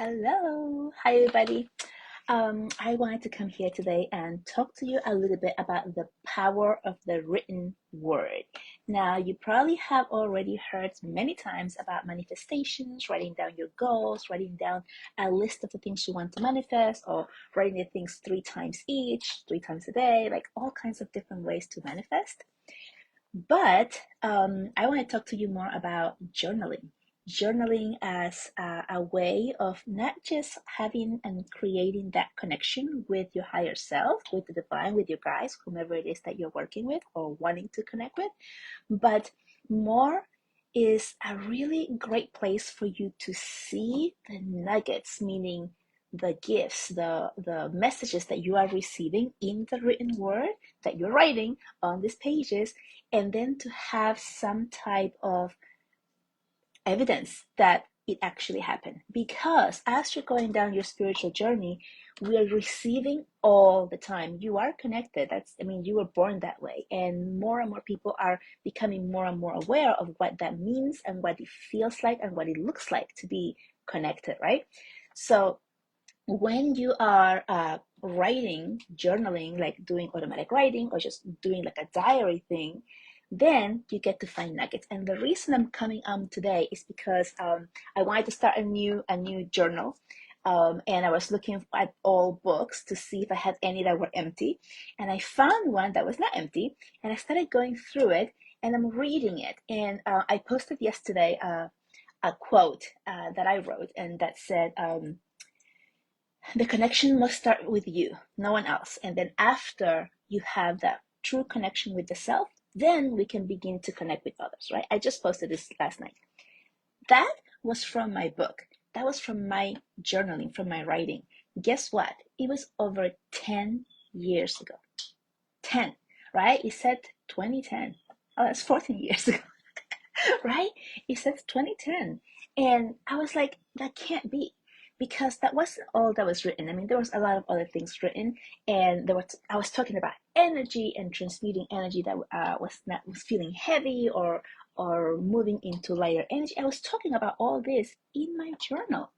Hello. Hi, everybody. I wanted to come here today and talk to you a little bit about the power of the written word. Now, you probably have already heard many times about manifestations, writing down your goals, writing down a list of the things you want to manifest, or writing the things 3 times each, 3 times a day, like all kinds of different ways to manifest. But I want to talk to you more about journaling. Journaling as a way of not just having and creating that connection with your higher self, with the divine, with your guides, whomever it is that you're working with or wanting to connect with, but more is a really great place for you to see the nuggets, meaning the gifts, the messages that you are receiving in the written word that you're writing on these pages, and then to have some type of evidence that it actually happened. Because as you're going down your spiritual journey, we are receiving all the time. You are connected. You were born that way. And more people are becoming more and more aware of what that means and what it feels like and what it looks like to be connected, right? So when you are writing, journaling, like doing automatic writing or just doing like a diary thing, then you get to find nuggets. And the reason I'm coming on today is because I wanted to start a new journal. And I was looking at all books to see if I had any that were empty. And I found one that was not empty. And I started going through it and I'm reading it. And I posted yesterday a quote that I wrote, and that said, the connection must start with you, no one else. And then after you have that true connection with the self, then we can begin to connect with others, right? I just posted this last night. That was from my book. That was from my journaling, from my writing. Guess what? It was over 10 years ago. 10, right? It said 2010. Oh, that's 14 years ago, right? It says 2010. And I was like, that can't be, because that wasn't all that was written. I mean, there was a lot of other things written, and I was talking about energy and transmuting energy that was feeling heavy or moving into lighter energy. I was talking about all this in my journal.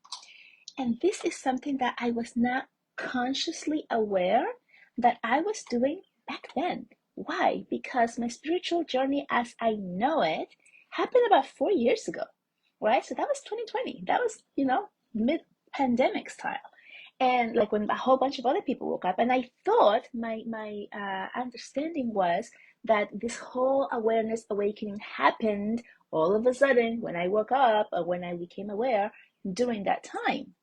And this is something that I was not consciously aware that I was doing back then. Why? Because my spiritual journey as I know it happened about 4 years ago, right? So that was 2020. That was, mid pandemic style. And like when a whole bunch of other people woke up, and I thought my understanding was that this whole awareness awakening happened all of a sudden when I woke up or when I became aware during that time.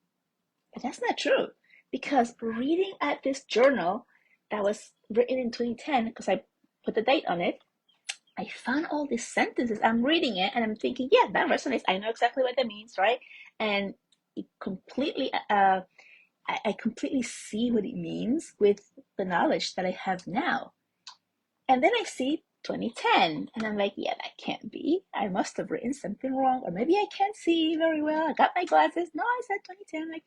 But that's not true, because reading at this journal that was written in 2010, because I put the date on it, I found all these sentences. I'm reading it and I'm thinking, yeah, that resonates. I know exactly what that means, right? And it completely, I completely see what it means with the knowledge that I have now. And then I see 2010, and I'm like, yeah, that can't be. I must have written something wrong, or maybe I can't see very well. I got my glasses. No, I said 2010. I'm like,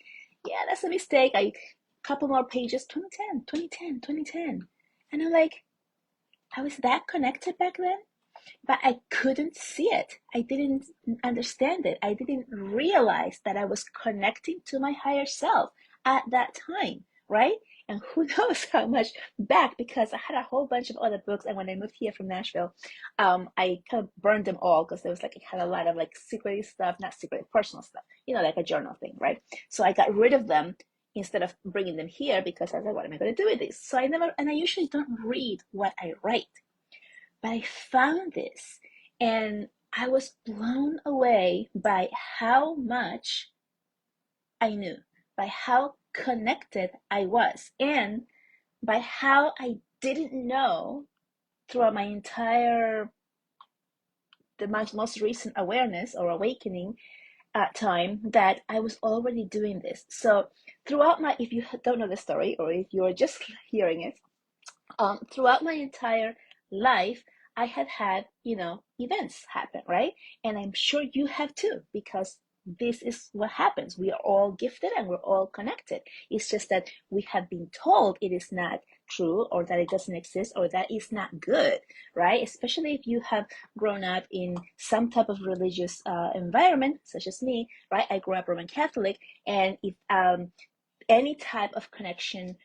yeah, that's a mistake. I couple more pages, 2010, 2010, 2010. And I'm like, I was that connected back then, but I couldn't see it. I didn't understand it. I didn't realize that I was connecting to my higher self at that time, right? And who knows how much back, because I had a whole bunch of other books. And when I moved here from Nashville, I kind of burned them all, because there was like, it had a lot of like secret stuff, not secret, personal stuff, like a journal thing, right? So I got rid of them instead of bringing them here, because I was like, what am I going to do with this? So I usually don't read what I write. But I found this, and I was blown away by how much I knew, by how connected I was, and by how I didn't know throughout my entire, the most recent awareness or awakening time, that I was already doing this. So throughout if you don't know the story, or if you're just hearing it, throughout my entire life, I have had, events happen, right? And I'm sure you have too, because this is what happens. We are all gifted and we're all connected. It's just that we have been told it is not true, or that it doesn't exist, or that it's not good, right? Especially if you have grown up in some type of religious environment, such as me, right? I grew up Roman Catholic, and if any type of connection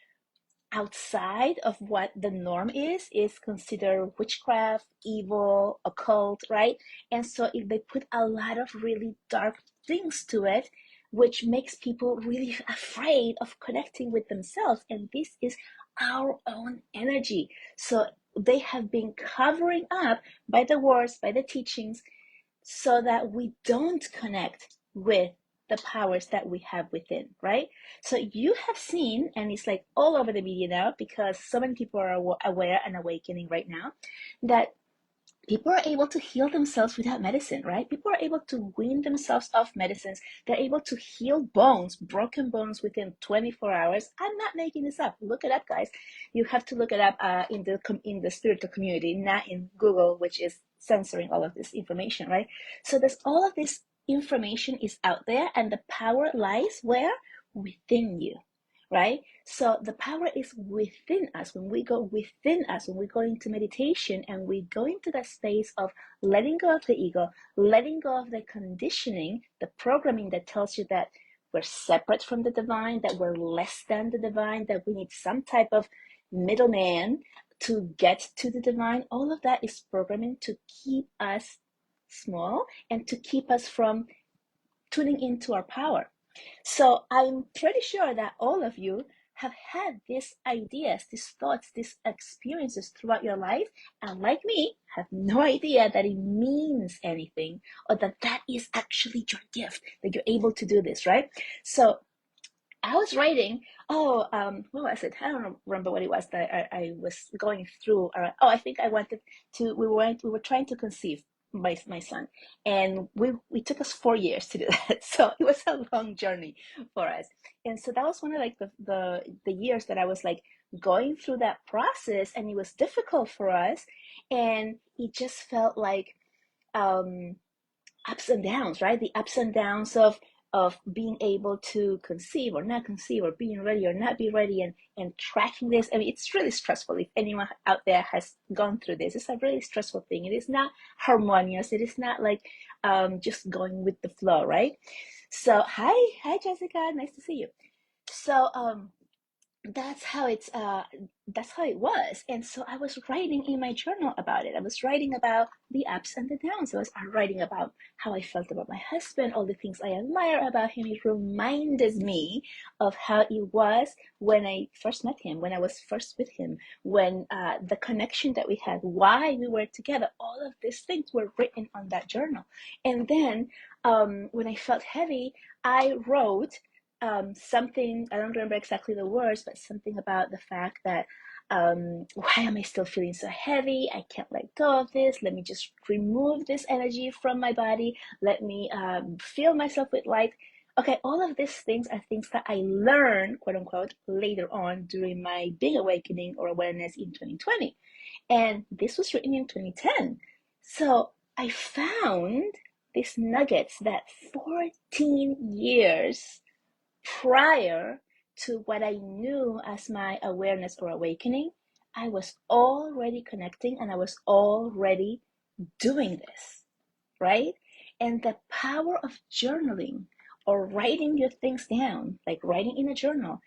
outside of what the norm is considered witchcraft, evil, occult, right? And so if they put a lot of really dark things to it, which makes people really afraid of connecting with themselves. And this is our own energy. So they have been covering up by the words, by the teachings, so that we don't connect with the powers that we have within, right? So you have seen, and it's like all over the media now, because so many people are aware and awakening right now, that people are able to heal themselves without medicine, right? People are able to wean themselves off medicines. They're able to heal bones, broken bones, within 24 hours. I'm not making this up. Look it up, guys. You have to look it up in the spiritual community, not in Google, which is censoring all of this information, right? So there's all of this information is out there, and the power lies where? Within you, right? So the power is within us. When we go within us, when we go into meditation and we go into that space of letting go of the ego, letting go of the conditioning, the programming that tells you that we're separate from the divine, that we're less than the divine, that we need some type of middleman to get to the divine, all of that is programming to keep us small and to keep us from tuning into our power. So I'm pretty sure that all of you have had these ideas, these thoughts, these experiences throughout your life, and like me, have no idea that it means anything, or that that is actually your gift, that you're able to do this, right? So I was writing, what was it? I don't remember what it was that I was going through. I think I wanted to, we were trying to conceive my son, and we took us 4 years to do that. So it was a long journey for us. And so that was one of like the years that I was like going through that process, and it was difficult for us. And it just felt like, um, ups and downs, right? The ups and downs of being able to conceive or not conceive, or being ready or not be ready, and tracking this. I mean, it's really stressful. If anyone out there has gone through this, it's a really stressful thing. It is not harmonious. It is not like just going with the flow, right? So hi Jessica, nice to see you. So that's how that's how it was. And so I was writing in my journal about it. I was writing about the ups and the downs. I was writing about how I felt about my husband, all the things I admire about him. It reminded me of how it was when I first met him, when I was first with him, when the connection that we had, why we were together. All of these things were written on that journal. And then when I felt heavy, I wrote something, I don't remember exactly the words, but something about the fact that, why am I still feeling so heavy? I can't let go of this. Let me just remove this energy from my body. Let me fill myself with light. Okay, all of these things are things that I learned, quote unquote, later on during my big awakening or awareness in 2020. And this was written in 2010. So I found these nuggets that 14 years prior to what I knew as my awareness or awakening, I was already connecting, and I was already doing this, right? And the power of journaling, or writing your things down, like writing in a journal,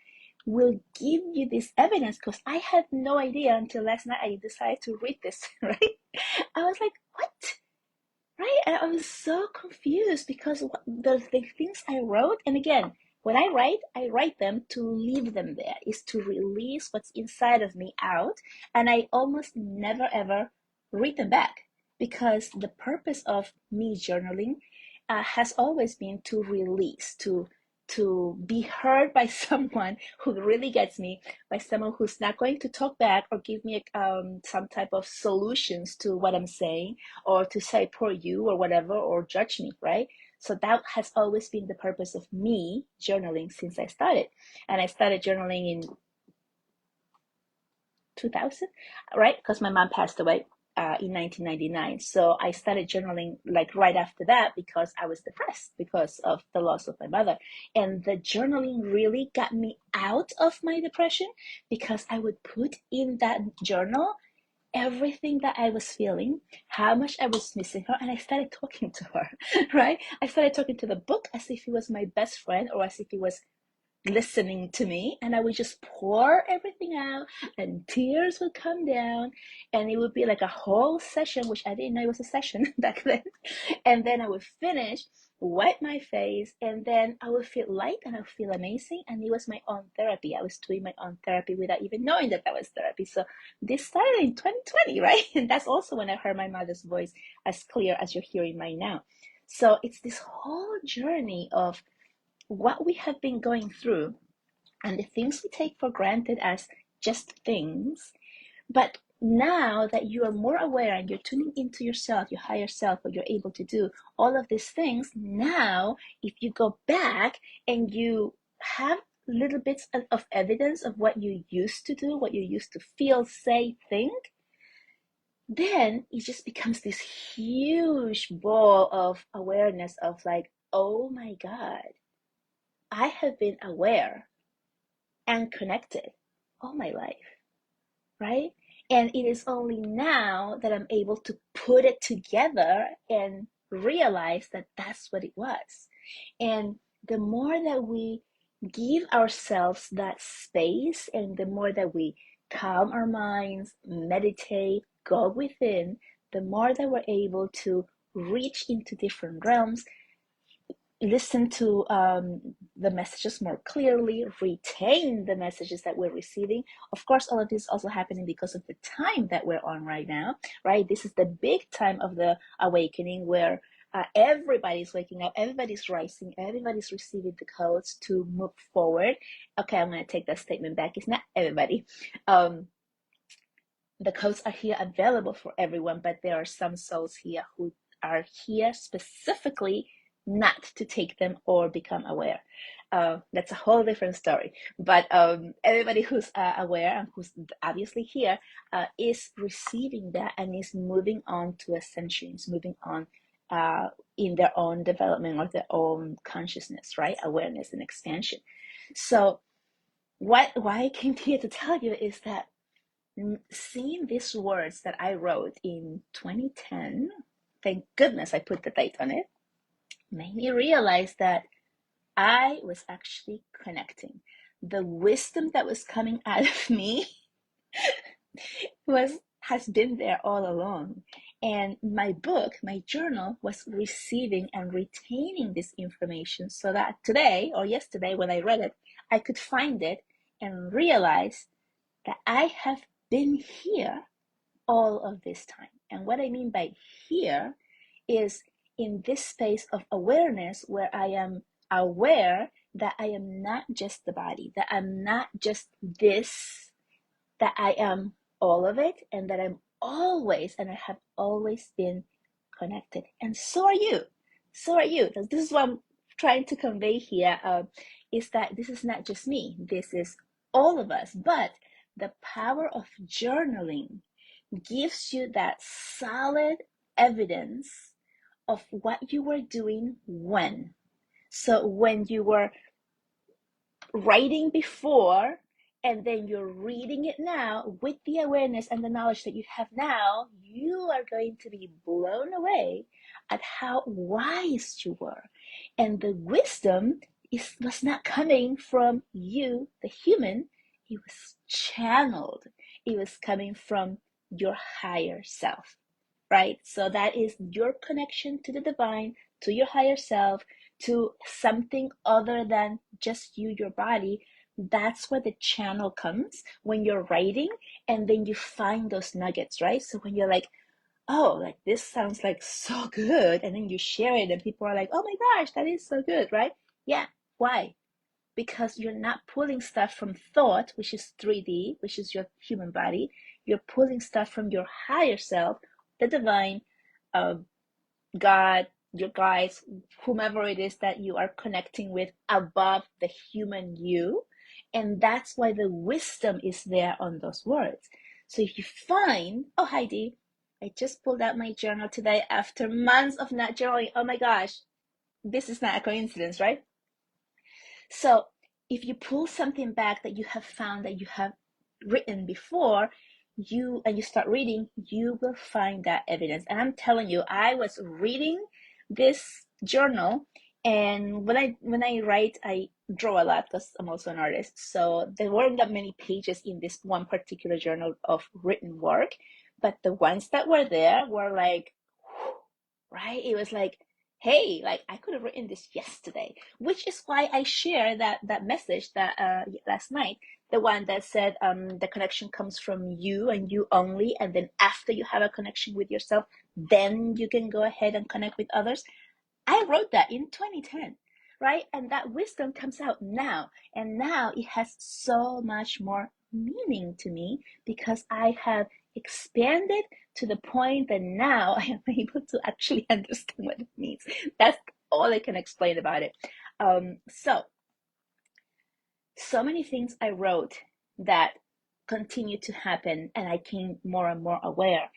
will give you this evidence, because I had no idea until last night I decided to read this, right? I was like, what? Right? And I was so confused, because the things I wrote, and again, when I write them to leave them there, is to release what's inside of me out. And I almost never ever read them back, because the purpose of me journaling has always been to release, to be heard by someone who really gets me, by someone who's not going to talk back or give me some type of solutions to what I'm saying, or to say poor you or whatever, or judge me, right? So that has always been the purpose of me journaling since I started. And I started journaling in 2000, right? Because my mom passed away. in 1999. So I started journaling like right after that because I was depressed because of the loss of my mother. And the journaling really got me out of my depression because I would put in that journal everything that I was feeling, how much I was missing her, and I started talking to her, right? I started talking to the book as if it was my best friend or as if it was listening to me, and I would just pour everything out and tears would come down, and it would be like a whole session, which I didn't know it was a session back then. And then I would finish, wipe my face, and then I would feel light and I would feel amazing, and it was my own therapy. I was doing my own therapy without even knowing that that was therapy. So this started in 2020, right? And that's also when I heard my mother's voice as clear as you're hearing mine now. So it's this whole journey of what we have been going through and the things we take for granted as just things. But now that you are more aware and you're tuning into yourself, your higher self, what you're able to do, all of these things, now if you go back and you have little bits of evidence of what you used to do, what you used to feel, say, think, then it just becomes this huge ball of awareness of like, oh my God, I have been aware and connected all my life, right? And it is only now that I'm able to put it together and realize that that's what it was. And the more that we give ourselves that space and the more that we calm our minds, meditate, go within, the more that we're able to reach into different realms, listen to the messages more clearly, retain the messages that we're receiving. Of course, all of this is also happening because of the time that we're on right now, right? This is the big time of the awakening where everybody's waking up, everybody's rising, everybody's receiving the codes to move forward. Okay, I'm going to take that statement back. It's not everybody. The codes are here available for everyone, but there are some souls here who are here specifically not to take them or become aware. That's a whole different story. But everybody who's aware and who's obviously here is receiving that and is moving on to ascension, is moving on in their own development or their own consciousness, right? Awareness and expansion. So why I came here to tell you is that seeing these words that I wrote in 2010, thank goodness I put the date on it, made me realize that I was actually connecting. The wisdom that was coming out of me has been there all along. And my book, my journal, was receiving and retaining this information so that today or yesterday when I read it, I could find it and realize that I have been here all of this time. And what I mean by here is in this space of awareness where I am aware that I am not just the body, that I'm not just this, that I am all of it, and that I'm always, and I have always been connected. And so are you. So are you. This is what I'm trying to convey here, is that this is not just me. This is all of us. But the power of journaling gives you that solid evidence of what you were doing when. So when you were writing before and then you're reading it now with the awareness and the knowledge that you have now, you are going to be blown away at how wise you were. And the wisdom was not coming from you, the human, it was channeled. It was coming from your higher self, right? So that is your connection to the divine, to your higher self, to something other than just you, your body. That's where the channel comes when you're writing and then you find those nuggets, right? So when you're like, oh, like this sounds like so good, and then you share it and people are like, oh my gosh, that is so good, right? Yeah. Why? Because you're not pulling stuff from thought, which is 3D, which is your human body. You're pulling stuff from your higher self, the divine, uh, God, your guides, whomever it is that you are connecting with above the human you. And that's why the wisdom is there on those words. So if you find, oh, Heidi, I just pulled out my journal today after months of not journaling. Oh my gosh, this is not a coincidence, right? So if you pull something back that you have found that you have written before, you start reading, you will find that evidence. And I'm telling you, I was reading this journal, and when I write, I draw a lot because I'm also an artist. So there weren't that many pages in this one particular journal of written work, but the ones that were there were like, right? It was like, hey, like I could have written this yesterday, which is why I share that message that last night, the one that said the connection comes from you and you only, and then after you have a connection with yourself, then you can go ahead and connect with others. I wrote that in 2010, right? And that wisdom comes out now. And now it has so much more meaning to me because I have expanded to the point that now I am able to actually understand what it means. That's all I can explain about it. So many things I wrote that continue to happen, and I came more and more aware.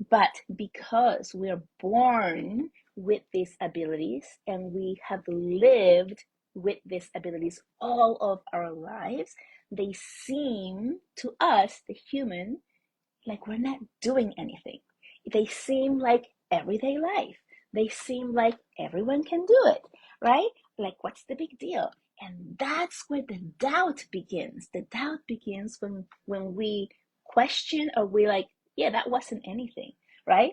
But because we're born with these abilities and we have lived with these abilities all of our lives, they seem to us, the human, like we're not doing anything. They seem like everyday life. They seem like everyone can do it, right? Like, what's the big deal? And that's where the doubt begins. The doubt begins when we question, or we like, yeah, that wasn't anything, right?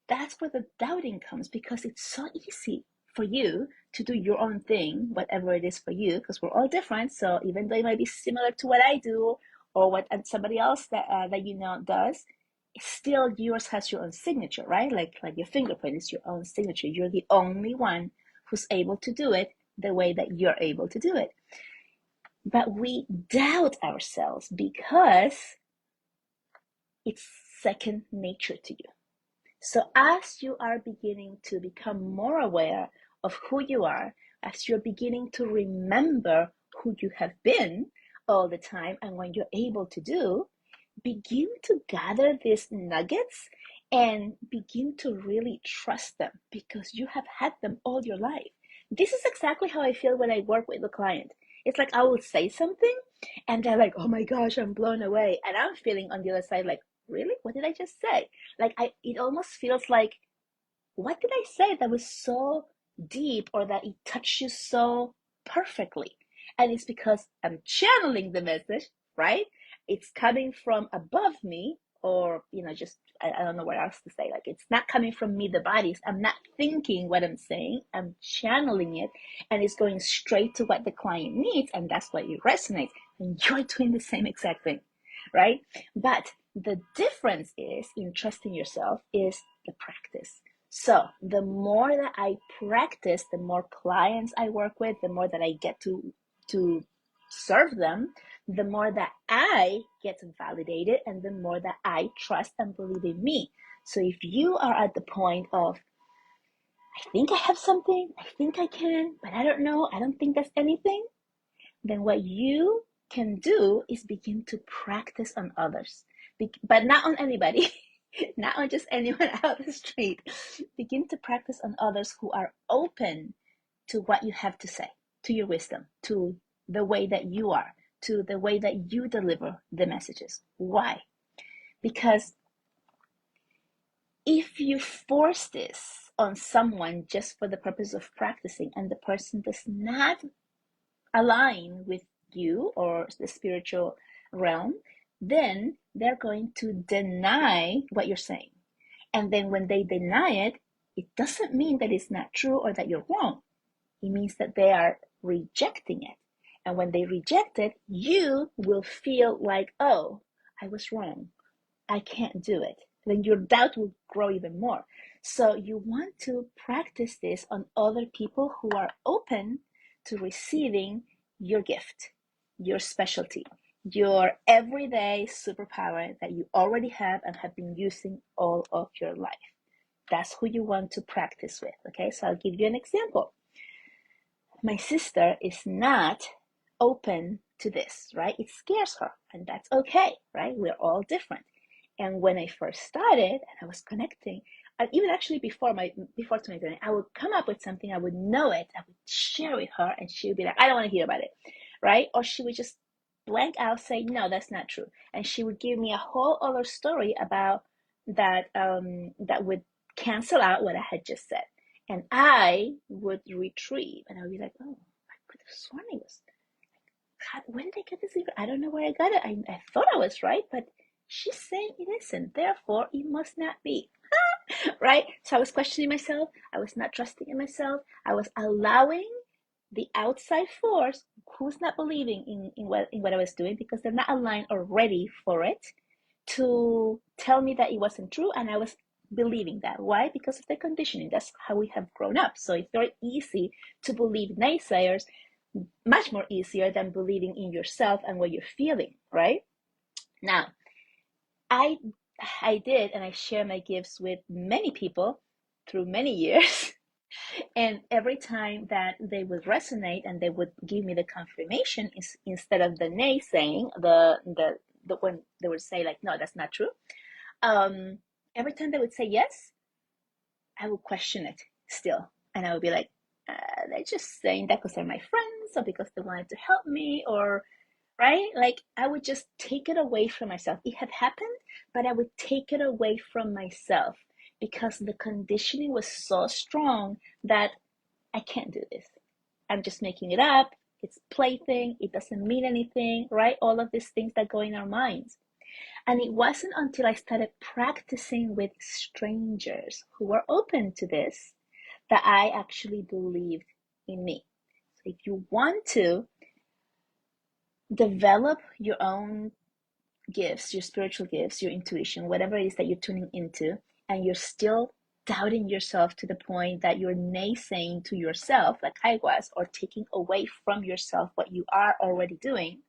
That's where the doubting comes, because it's so easy for you to do your own thing, whatever it is for you, because we're all different. So even though it might be similar to what I do or what somebody else that you know does, still yours has your own signature, right? Like your fingerprint is your own signature. You're the only one who's able to do it the way that you're able to do it. But we doubt ourselves because it's second nature to you. So as you are beginning to become more aware of who you are, as you're beginning to remember who you have been all the time and what you're able to do, begin to gather these nuggets and begin to really trust them because you have had them all your life. This is exactly how I feel when I work with a client. It's like I will say something and they're like, oh my gosh, I'm blown away. And I'm feeling on the other side like, really? What did I just say? Like it almost feels like, what did I say that was so deep or that it touched you so perfectly? And it's because I'm channeling the message, right? It's coming from above me, or, just, I don't know what else to say. Like, it's not coming from me, the bodies. I'm not thinking what I'm saying, I'm channeling it, and it's going straight to what the client needs, and that's why it resonates. And you're doing the same exact thing, right? But the difference is in trusting yourself is the practice. So the more that I practice, the more clients I work with, the more that I get to serve them, the more that I get validated, and the more that I trust and believe in me. So if you are at the point of, I think I have something, I think I can, but I don't know, I don't think that's anything, then what you can do is begin to practice on others, but not on anybody, not on just anyone out the street. Begin to practice on others who are open to what you have to say, to your wisdom, to the way that you are, to the way that you deliver the messages. Why? Because if you force this on someone just for the purpose of practicing, and the person does not align with you or the spiritual realm, then they're going to deny what you're saying. And then when they deny it, it doesn't mean that it's not true or that you're wrong. It means that they are rejecting it. And when they reject it, you will feel like, oh, I was wrong, I can't do it. Then your doubt will grow even more. So you want to practice this on other people who are open to receiving your gift, your specialty, your everyday superpower that you already have and have been using all of your life. That's who you want to practice with. Okay, so I'll give you an example. My sister is not open to this, right? It scares her, and that's okay, right? We're all different. And when I first started and I was connecting, and even actually before 2020, I would come up with something, I would know it, I would share with her, and she would be like, I don't want to hear about it, right? Or she would just blank out, say, no, that's not true. And she would give me a whole other story about that that would cancel out what I had just said. And I would retrieve and I would be like, oh, I could have sworn it was. When did I get this? I don't know where I got it. I thought I was right, but she's saying it isn't. Therefore, it must not be. Right? So I was questioning myself. I was not trusting in myself. I was allowing the outside force who's not believing in what I was doing because they're not aligned or ready for it to tell me that it wasn't true. And I was believing that. Why? Because of the conditioning. That's how we have grown up. So it's very easy to believe naysayers, much more easier than believing in yourself and what you're feeling, right? Now, I did, and I share my gifts with many people through many years. And every time that they would resonate and they would give me the confirmation instead of the naysaying, the when they would say like, no, that's not true. Every time they would say yes, I would question it still, and I would be like, they're just saying that because they're my friends, or because they wanted to help me, or right? Like I would just take it away from myself. It had happened, but I would take it away from myself because the conditioning was so strong that I can't do this. I'm just making it up. It's plaything. It doesn't mean anything, right? All of these things that go in our minds. And it wasn't until I started practicing with strangers who were open to this that I actually believed in me. So if you want to develop your own gifts, your spiritual gifts, your intuition, whatever it is that you're tuning into, and you're still doubting yourself to the point that you're naysaying to yourself, like I was, or taking away from yourself what you are already doing,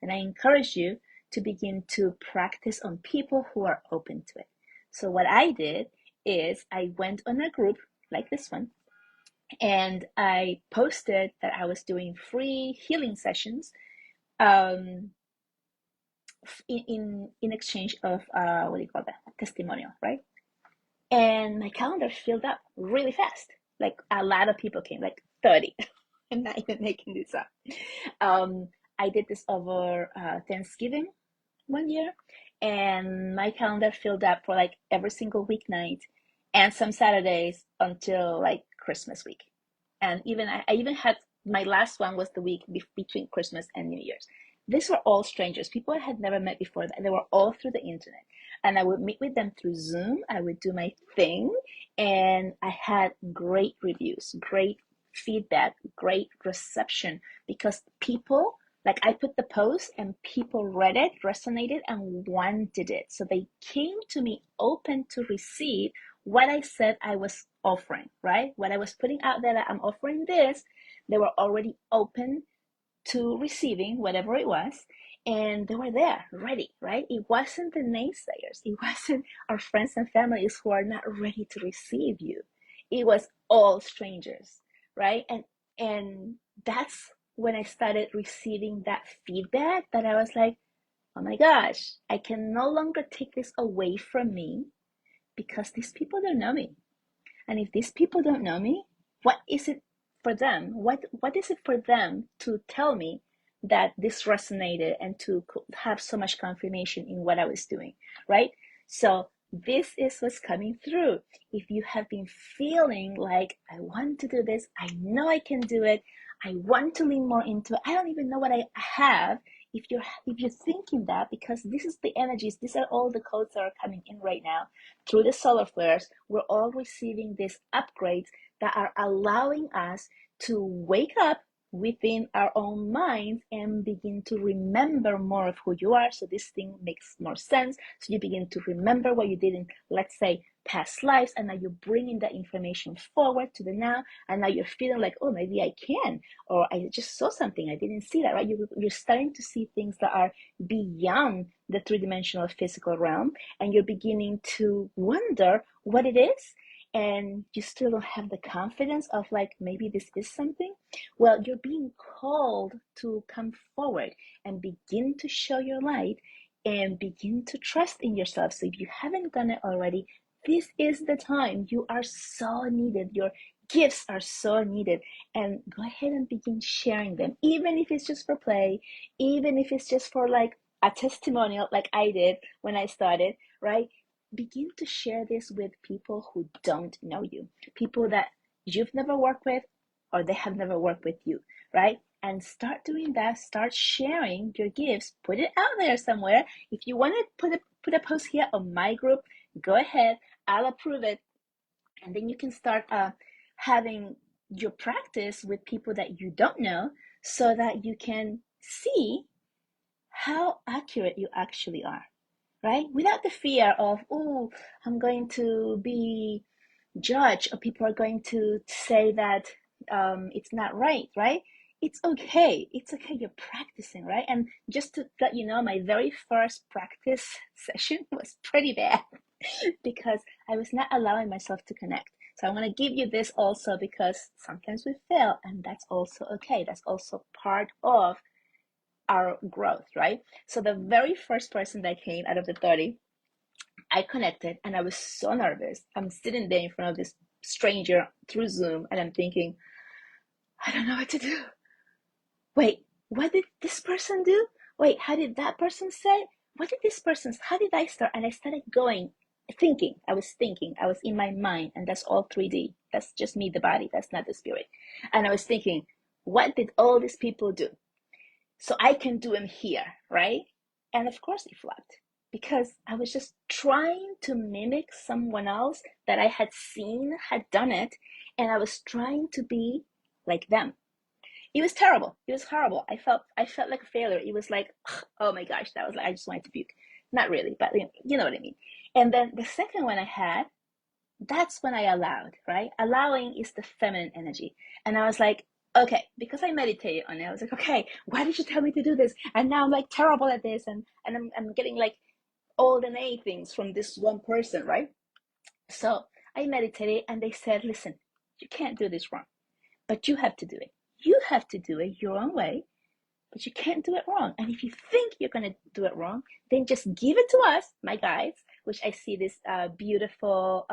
then I encourage you to begin to practice on people who are open to it. So what I did is I went on a group like this one, and I posted that I was doing free healing sessions um, in exchange of what do you call that, testimonial, right? And my calendar filled up really fast. Like a lot of people came, like 30. I'm not even making this up. I did this over Thanksgiving one year, and my calendar filled up for like every single weeknight and some Saturdays until like Christmas week. And even I even had my last one was the week between Christmas and New Year's. These were all strangers, people I had never met before. They were all through the internet, and I would meet with them through Zoom. I would do my thing, and I had great reviews, great feedback, great reception because people, like I put the post and people read it, resonated, and wanted it. So they came to me open to receive what I said I was offering, right? What I was putting out there that I'm offering this, they were already open to receiving whatever it was, and they were there ready, right? It wasn't the naysayers, it wasn't our friends and families who are not ready to receive you. It was all strangers, right? And that's when I started receiving that feedback that I was like, oh my gosh, I can no longer take this away from me because these people don't know me. And if these people don't know me, what is it for them? What is it for them to tell me that this resonated and to have so much confirmation in what I was doing, right? So this is what's coming through. If you have been feeling like, I want to do this, I know I can do it, I want to lean more into it, I don't even know what I have. If you're thinking that, because this is the energies, these are all the codes that are coming in right now through the solar flares, we're all receiving these upgrades that are allowing us to wake up within our own minds and begin to remember more of who you are. So this thing makes more sense. So you begin to remember what you did in, let's say, past lives, and now you're bringing that information forward to the now, and now you're feeling like, oh, maybe I can, or I just saw something, I didn't see that, right? You're starting to see things that are beyond the three-dimensional physical realm, and you're beginning to wonder what it is, and you still don't have the confidence of like, maybe this is something. Well, you're being called to come forward and begin to show your light and begin to trust in yourself. So if you haven't done it already, this is the time. You are so needed. Your gifts are so needed. And go ahead and begin sharing them, even if it's just for play, even if it's just for like a testimonial, like I did when I started, right? Begin to share this with people who don't know you, people that you've never worked with or they have never worked with you, right? And start doing that. Start sharing your gifts. Put it out there somewhere. If you want to put a post here on my group, go ahead. I'll approve it, and then you can start having your practice with people that you don't know, so that you can see how accurate you actually are, right? Without the fear of, oh, I'm going to be judged, or people are going to say that it's not right, right? It's okay. It's okay. You're practicing, right? And just to let you know, my very first practice session was pretty bad because I was not allowing myself to connect. So I want to give you this also, because sometimes we fail, and that's also okay. That's also part of our growth, right? So the very first person that came out of the 30, I connected and I was so nervous. I'm sitting there in front of this stranger through Zoom and I'm thinking, I don't know what to do. Wait, what did this person do? Wait, how did that person say? What did this person, how did I start? And I started thinking. I was in my mind, and that's all 3D. That's just me, the body. That's not the spirit. And I was thinking, what did all these people do? So I can do them here, right? And of course it flopped, because I was just trying to mimic someone else that I had seen had done it, and I was trying to be like them. It was terrible. It was horrible. I felt like a failure. It was like, oh my gosh, that was like I just wanted to puke. Not really, but you know what I mean. And then the second one I had, that's when I allowed, right? Allowing is the feminine energy. And I was like, okay, because I meditated on it, I was like, okay, why did you tell me to do this? And now I'm like terrible at this, and I'm getting like all the A things from this one person, right? So I meditated, and they said, listen, you can't do this wrong, but you have to do it. You have to do it your own way, but you can't do it wrong. And if you think you're going to do it wrong, then just give it to us, my guides, which I see this beautiful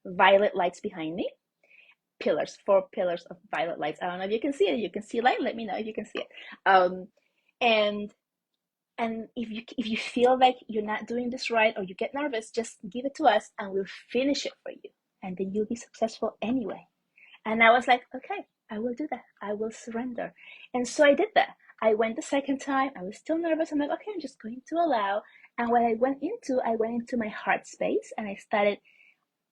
violet lights behind me. Pillars, 4 pillars of violet lights. I don't know if you can see it. You can see light. Let me know if you can see it. And if you feel like you're not doing this right, or you get nervous, just give it to us and we'll finish it for you. And then you'll be successful anyway. And I was like, okay, I will do that. I will surrender. And so I did that. I went the second time. I was still nervous. I'm like, okay, I'm just going to allow. And what I went into my heart space, and I started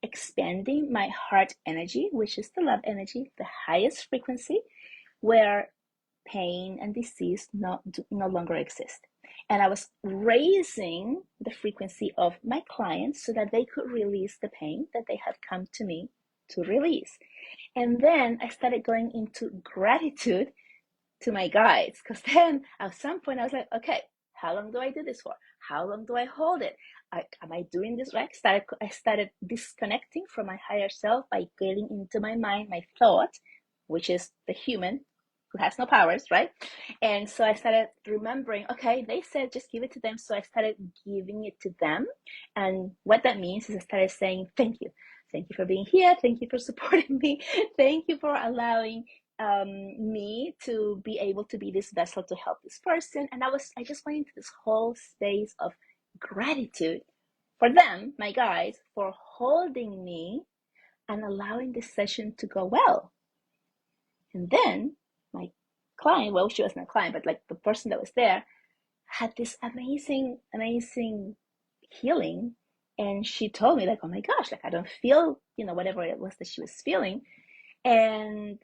expanding my heart energy, which is the love energy, the highest frequency, where pain and disease no longer exist. And I was raising the frequency of my clients so that they could release the pain that they had come to me to release. And then I started going into gratitude to my guides, because then at some point I was like, okay, how long do I do this for? How long do I hold it? Am I doing this right? I started disconnecting from my higher self by getting into my mind, my thought, which is the human who has no powers, right? And so I started remembering, okay, they said just give it to them. So I started giving it to them. And what that means is I started saying, thank you. Thank you for being here. Thank you for supporting me. Thank you for allowing me to be able to be this vessel to help this person. And I just went into this whole space of gratitude for them, my guys, for holding me and allowing this session to go well. And then my client, well, she wasn't a client, but like the person that was there, had this amazing, amazing healing. And she told me like, oh my gosh, like I don't feel, whatever it was that she was feeling. And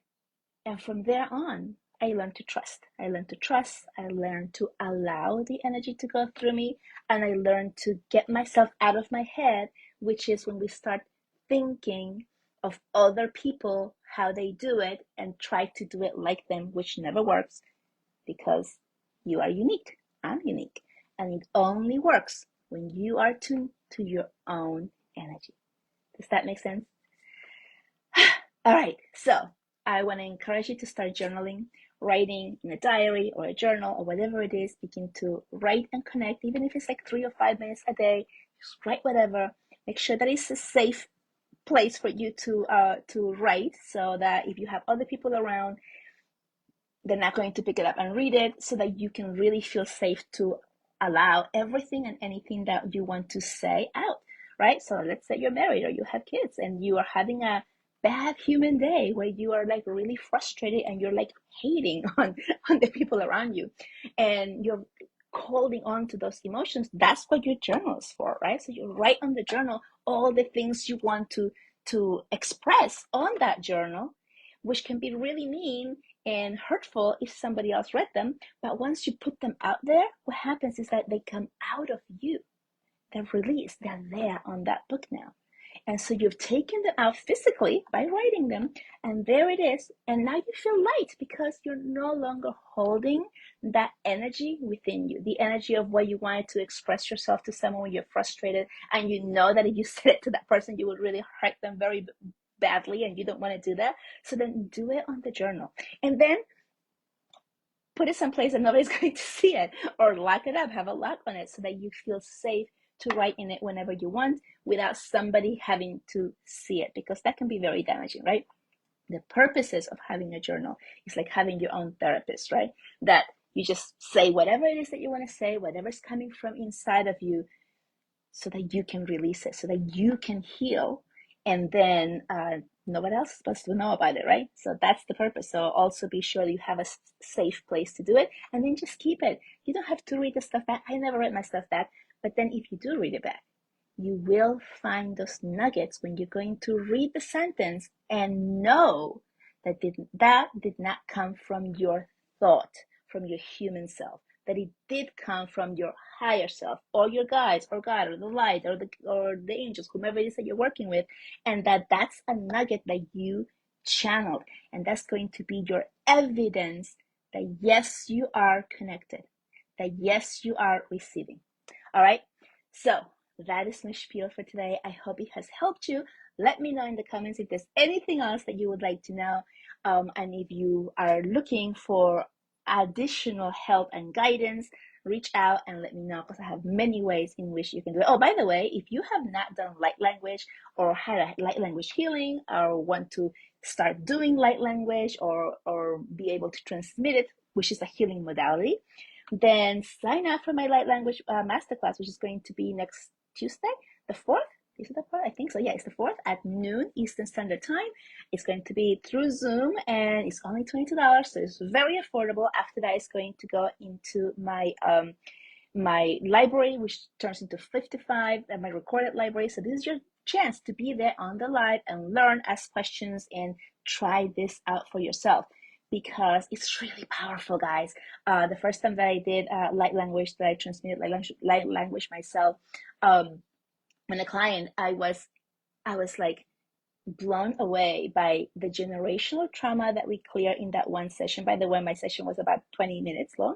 from there on, I learned to trust. I learned to trust. I learned to allow the energy to go through me. And I learned to get myself out of my head, which is when we start thinking of other people, how they do it, and try to do it like them, which never works, because you are unique. I'm unique. And it only works when you are tuned to your own energy. Does that make sense? All right. So I want to encourage you to start journaling. writing in a diary or a journal or whatever it is. Begin to write and connect, even if it's like 3 or 5 minutes a day. Just write whatever. Make sure that it's a safe place for you to write, so that if you have other people around, they're not going to pick it up and read it, so that you can really feel safe to allow everything and anything that you want to say out, right? So let's say you're married or you have kids and you are having a bad human day where you are like really frustrated and you're like hating on the people around you, and you're holding on to those emotions. That's what your journal is for, right? So you write on the journal all the things you want to express on that journal, which can be really mean and hurtful if somebody else read them. But once you put them out there, what happens is that they come out of you. They're released. They're there on that book now. And so you've taken them out physically by writing them, and there it is. And now you feel light because you're no longer holding that energy within you, the energy of what you wanted to express yourself to someone when you're frustrated, and you know that if you said it to that person, you would really hurt them very badly, and you don't want to do that. So then do it on the journal, and then put it someplace that nobody's going to see it, or lock it up, have a lock on it, so that you feel safe to write in it whenever you want without somebody having to see it, because that can be very damaging, right? The purposes of having a journal is like having your own therapist, right? That you just say whatever it is that you want to say, whatever's coming from inside of you, so that you can release it, so that you can heal, and then nobody else is supposed to know about it, right? So that's the purpose. So also be sure that you have a safe place to do it, and then just keep it. You don't have to read the stuff back. I never read my stuff back, but then if you do read it back, you will find those nuggets when you're going to read the sentence and know that that did not come from your thought, from your human self, that it did come from your higher self, or your guides, or God, or the light, or the angels, whomever it is that you're working with, and that's a nugget that you channeled, and that's going to be your evidence that yes, you are connected, that yes, you are receiving. All right, so that is my spiel for today. I hope it has helped you. Let me know in the comments if there's anything else that you would like to know, and if you are looking for additional help and guidance, reach out and let me know, because I have many ways in which you can do it. Oh, by the way, if you have not done light language, or had a light language healing, or want to start doing light language, or be able to transmit it, which is a healing modality, then sign up for my light language masterclass, which is going to be next Tuesday, the 4th. Is it the 4th? I think so. Yeah, it's the 4th at noon Eastern Standard Time. It's going to be through Zoom, and it's only $22, so it's very affordable. After that, it's going to go into my my library, which turns into 55, and my recorded library. So this is your chance to be there on the live and learn, ask questions, and try this out for yourself, because it's really powerful, guys. The first time that I did light language, that I transmitted light language myself, when a client, I was like blown away by the generational trauma that we clear in that one session. By the way, my session was about 20 minutes long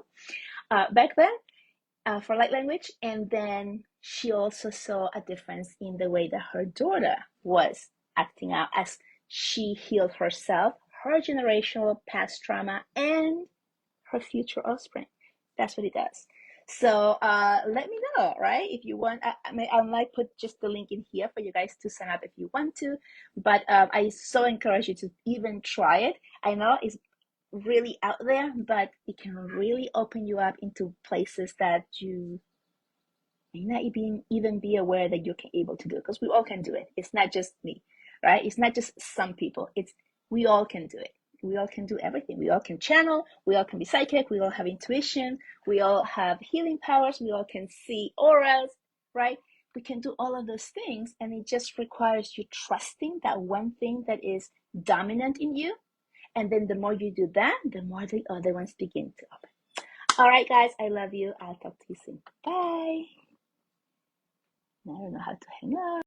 back then, for light language. And then she also saw a difference in the way that her daughter was acting out as she healed herself, her generational past trauma, and her future offspring. That's what it does. So let me know, right? If you want, I might put just the link in here for you guys to sign up if you want to. But I so encourage you to even try it. I know it's really out there, but it can really open you up into places that you may not even be aware that you're able to do, because we all can do it. It's not just me, right? It's not just some people. It's we all can do it. We all can do everything. We all can channel. We all can be psychic. We all have intuition. We all have healing powers. We all can see auras, right? We can do all of those things, and it just requires you trusting that one thing that is dominant in you. And then the more you do that, the more the other ones begin to open. All right, guys, I love you. I'll talk to you soon. Bye. I don't know how to hang up.